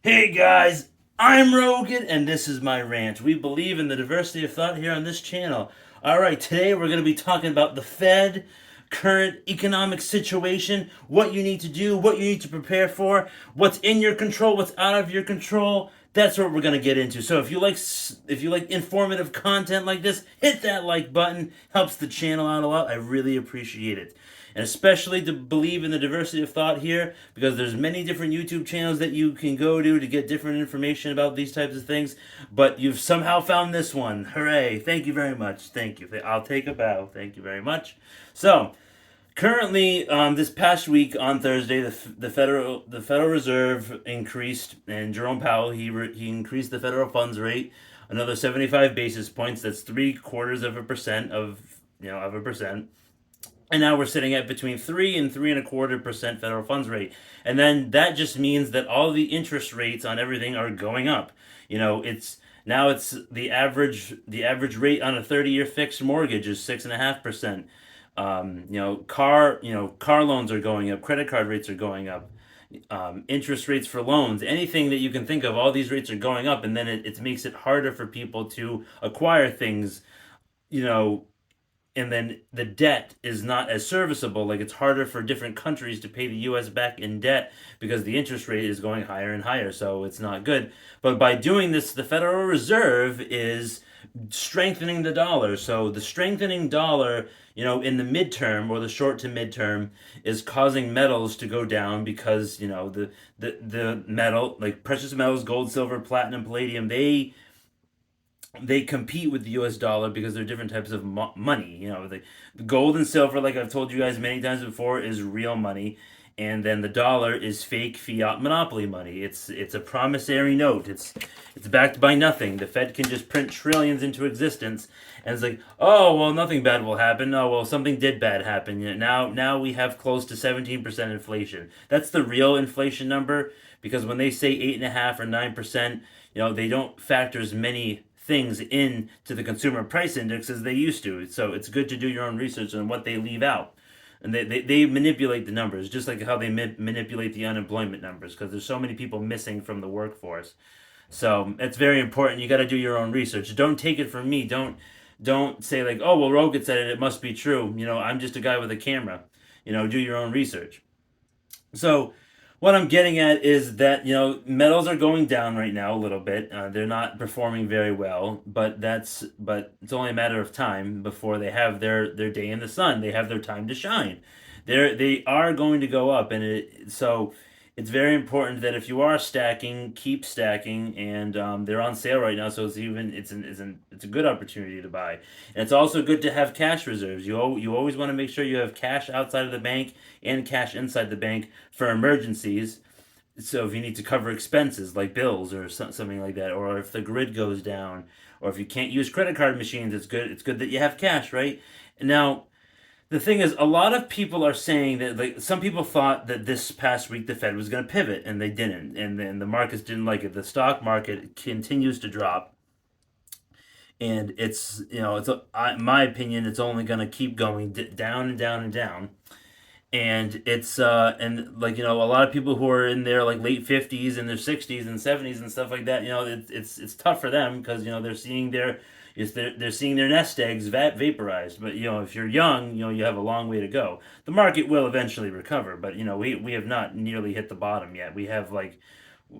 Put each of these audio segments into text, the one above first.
Hey guys, I'm Rogan, and this is my rant. We believe in the diversity of thought here on this channel. Alright, today we're going to be talking about the Fed, current economic situation, what you need to do, what you need to prepare for, what's in your control, what's out of your control. That's what we're going to get into. So if you like informative content like this, hit that like button. Helps the channel out a lot. I really appreciate it, and especially to believe in the diversity of thought here, because there's many different YouTube channels that you can go to get different information about these types of things, but you've somehow found this one. Hooray. Thank you very much. Thank you. I'll take a bow. Thank you very much. So currently, this past week on Thursday, the Federal Reserve increased, and Jerome Powell he increased the federal funds rate another 75 basis points. That's 0.75% of a percent. And now we're sitting at between 3 and 3.25% federal funds rate. And then that just means that all the interest rates on everything are going up. It's the average rate on a 30-year fixed mortgage is 6.5%. Car loans are going up, credit card rates are going up, interest rates for loans, anything that you can think of, all these rates are going up, and then it makes it harder for people to acquire things, you know, and then the debt is not as serviceable. Like, it's harder for different countries to pay the US back in debt because the interest rate is going higher and higher, so it's not good. But by doing this, the Federal Reserve is strengthening the dollar. So the strengthening dollar, in the midterm or the short to midterm, is causing metals to go down because, the metal, like precious metals, gold, silver, platinum, palladium, they compete with the U.S. dollar because they're different types of money. The gold and silver, like I've told you guys many times before, is real money, and then the dollar is fake fiat monopoly money. It's a promissory note. It's backed by nothing. The Fed can just print trillions into existence, and it's like, oh well, nothing bad will happen. Oh well, something did bad happen. Now we have close to 17% inflation. That's the real inflation number, because when they say 8.5 or 9%, they don't factor as many things in to the consumer price index as they used to. So it's good to do your own research on what they leave out. And they manipulate the numbers, just like how they manipulate the unemployment numbers, because there's so many people missing from the workforce. So it's very important. You got to do your own research. Don't take it from me. Don't say like, oh well, Rogan said it. It must be true. I'm just a guy with a camera. Do your own research. So what I'm getting at is that metals are going down right now a little bit. They're not performing very well, but it's only a matter of time before they have their day in the sun. They have their time to shine. They are going to go up, and so it's very important that if you are stacking, keep stacking, and they're on sale right now, so it's a good opportunity to buy. And it's also good to have cash reserves. You always want to make sure you have cash outside of the bank and cash inside the bank for emergencies. So if you need to cover expenses like bills or something like that, or if the grid goes down, or if you can't use credit card machines, it's good that you have cash, right? Now, the thing is, a lot of people are saying that, like, some people thought that this past week the Fed was going to pivot, and they didn't, and then the markets didn't like it. The stock market continues to drop, and in my opinion, it's only going to keep going down and down and down. And a lot of people who are in their like late 50s and their 60s and 70s and stuff like that, it's tough for them, because they're seeing their nest eggs vaporized. But if you're young, you have a long way to go. The market will eventually recover, but we have not nearly hit the bottom yet. We have, like,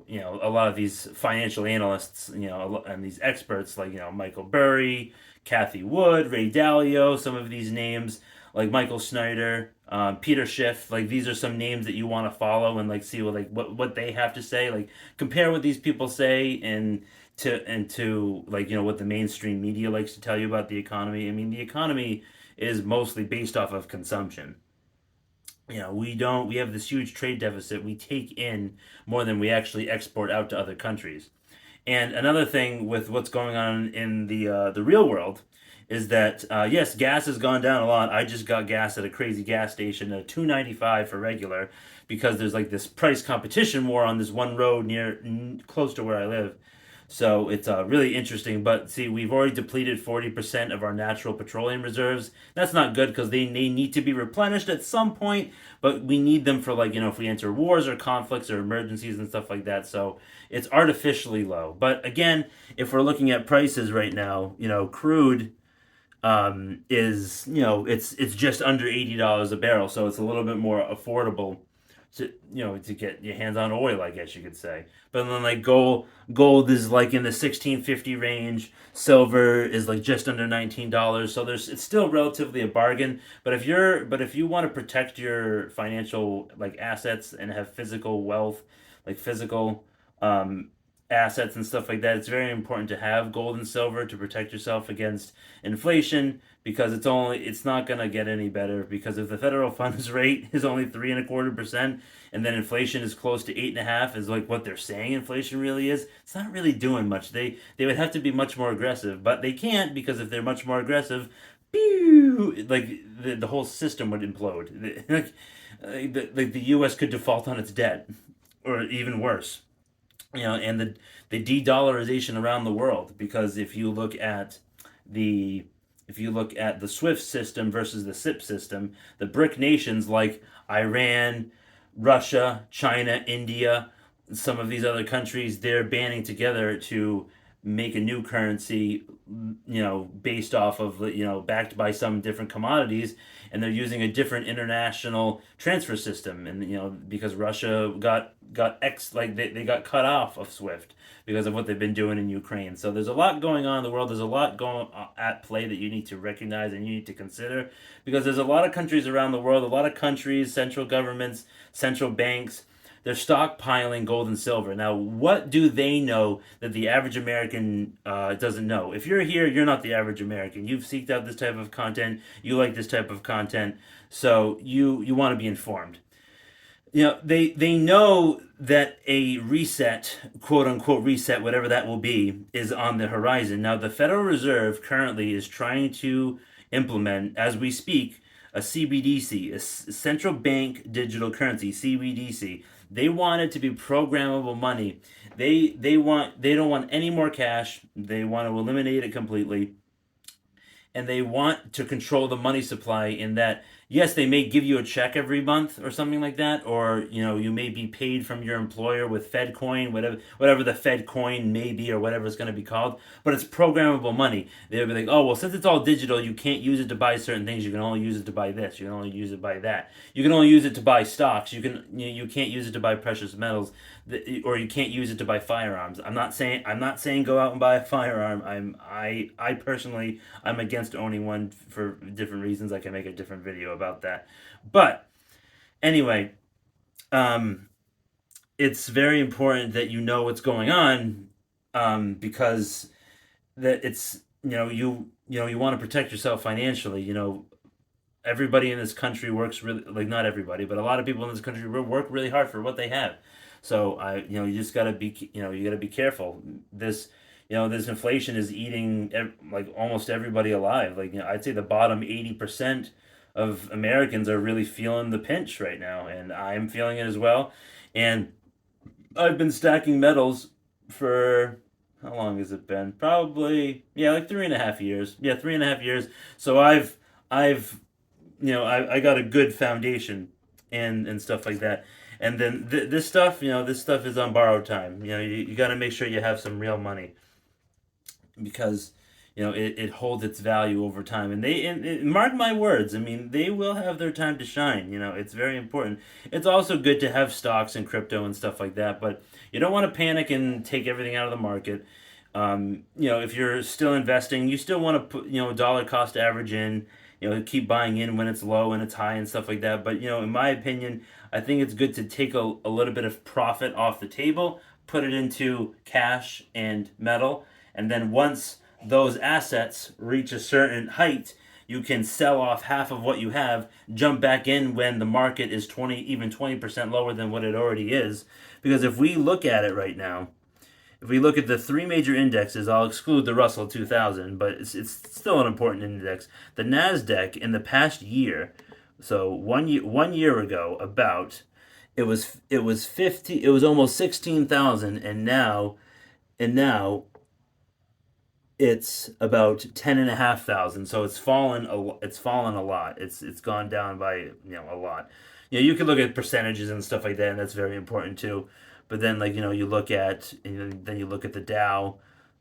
a lot of these financial analysts, and these experts like, Michael Burry, Kathy Wood, Ray Dalio, some of these names like Michael Snyder, Peter Schiff. Like, these are some names that you want to follow and like see what they have to say. Like, compare what these people say and to like, what the mainstream media likes to tell you about the economy. I mean, the economy is mostly based off of consumption. We have this huge trade deficit. We take in more than we actually export out to other countries. And another thing with what's going on in the real world is that, yes, gas has gone down a lot. I just got gas at a crazy gas station at $2.95 for regular, because there's like this price competition war on this one road close to where I live. So it's really interesting. But see, we've already depleted 40% of our natural petroleum reserves. That's not good because they need to be replenished at some point, but we need them for, like, if we enter wars or conflicts or emergencies and stuff like that. So it's artificially low. But again, if we're looking at prices right now, crude is, it's just under $80 a barrel, so it's a little bit more affordable to get your hands on oil, I guess you could say. But then, like, gold is like in the 1650 range. Silver is like just under $19. So it's still relatively a bargain. But if you want to protect your financial, like, assets and have physical wealth, like physical um, assets and stuff like that, it's very important to have gold and silver to protect yourself against inflation, because it's not going to get any better, because if the federal funds rate is only 3.25%, and then inflation is close to 8.5, is like what they're saying inflation really is, it's not really doing much. They would have to be much more aggressive, but they can't, because if they're much more aggressive, pew, like the whole system would implode. The U.S. could default on its debt, or even worse. And the de-dollarization around the world, because the if you look at the SWIFT system versus the SIP system, the BRIC nations like Iran, Russia, China, India, some of these other countries, they're banding together to make a new currency, based off of, backed by some different commodities, and they're using a different international transfer system, and because Russia got they got cut off of SWIFT because of what they've been doing in Ukraine. So there's a lot going on in the world. There's a lot going at play that you need to recognize and you need to consider, because there's a lot of countries around the world, a lot of countries, central governments, central banks, they're stockpiling gold and silver. Now, what do they know that the average American doesn't know? If you're here, you're not the average American. You've seeked out this type of content. You like this type of content, so you want to be informed. They know that a reset, quote unquote reset, whatever that will be, is on the horizon. Now, the Federal Reserve currently is trying to implement, as we speak, a CBDC, a central bank digital currency, CBDC. They want it to be programmable money. They don't want any more cash. They want to eliminate it completely, and they want to control the money supply, in that, yes, they may give you a check every month or something like that, or you may be paid from your employer with Fed coin, whatever the Fed coin may be, or whatever it's going to be called, but it's programmable money. They'll be like, oh, well, since it's all digital, you can't use it to buy certain things. You can only use it to buy this. You can only use it to buy that. You can only use it to buy stocks. You can't use it to buy precious metals, or you can't use it to buy firearms. I'm not saying go out and buy a firearm. I personally, I'm against owning one for different reasons. I can make a different video about that. But anyway, it's very important that you know what's going on, because that it's you want to protect yourself financially. Everybody in this country works really, like, not everybody, but a lot of people in this country work really hard for what they have. So you just gotta be, you gotta be careful. This inflation is eating like almost everybody alive. Like, I'd say the bottom 80% of Americans are really feeling the pinch right now, and I'm feeling it as well. And I've been stacking metals for, how long has it been? Probably, yeah, like 3.5 years. Yeah, 3.5 years. So I've I got a good foundation, and stuff like that. And then this stuff is on borrowed time. You got to make sure you have some real money, because it holds its value over time. And mark my words, I mean, they will have their time to shine. It's very important. It's also good to have stocks and crypto and stuff like that, but you don't want to panic and take everything out of the market. If you're still investing, you still want to put, dollar cost average in, keep buying in when it's low and it's high and stuff like that. But, in my opinion, I think it's good to take a little bit of profit off the table, put it into cash and metal, and then once those assets reach a certain height, you can sell off half of what you have, jump back in when the market is 20% lower than what it already is. Because if we look at it right now, if we look at the three major indexes, I'll exclude the Russell 2000, but it's still an important index. The Nasdaq in the past year, so 1 year ago, it was almost 16,000, and now and now it's about 10,500. So it's fallen a lot. It's gone down by a lot. You can look at percentages and stuff like that, and that's very important too. But then then you look at the Dow.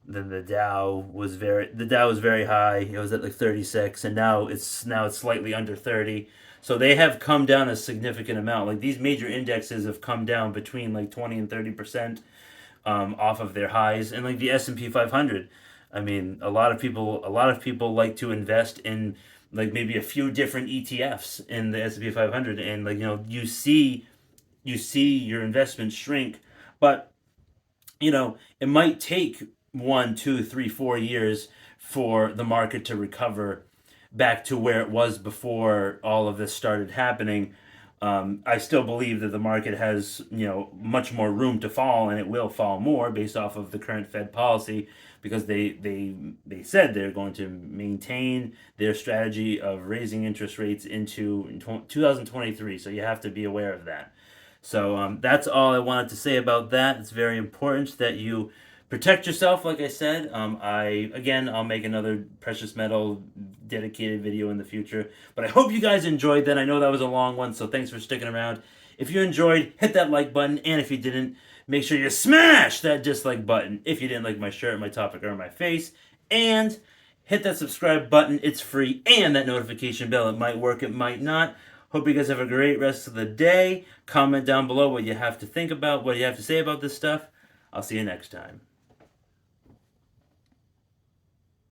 Then the Dow was very high. It was at like 36, and now it's slightly under 30. So they have come down a significant amount. Like these major indexes have come down between like 20 and 30% off of their highs, and like the S&P 500. I mean, a lot of people like to invest in like maybe a few different ETFs in the S&P 500, and like you see your investment shrink, but it might take 1, 2, 3, 4 years for the market to recover back to where it was before all of this started happening. I still believe that the market has, much more room to fall, and it will fall more based off of the current Fed policy, because they said they're going to maintain their strategy of raising interest rates into 2023. So you have to be aware of that. So that's all I wanted to say about that. It's very important that you protect yourself. Like I said, I'll make another precious metal dedicated video in the future. But I hope you guys enjoyed that. I know that was a long one, so thanks for sticking around. If you enjoyed, hit that like button, and if you didn't, make sure you smash that dislike button if you didn't like my shirt, my topic, or my face, and hit that subscribe button. It's free, and that notification bell. It might work, it might not. Hope you guys have a great rest of the day. Comment down below what you have to think about, what you have to say about this stuff. I'll see you next time.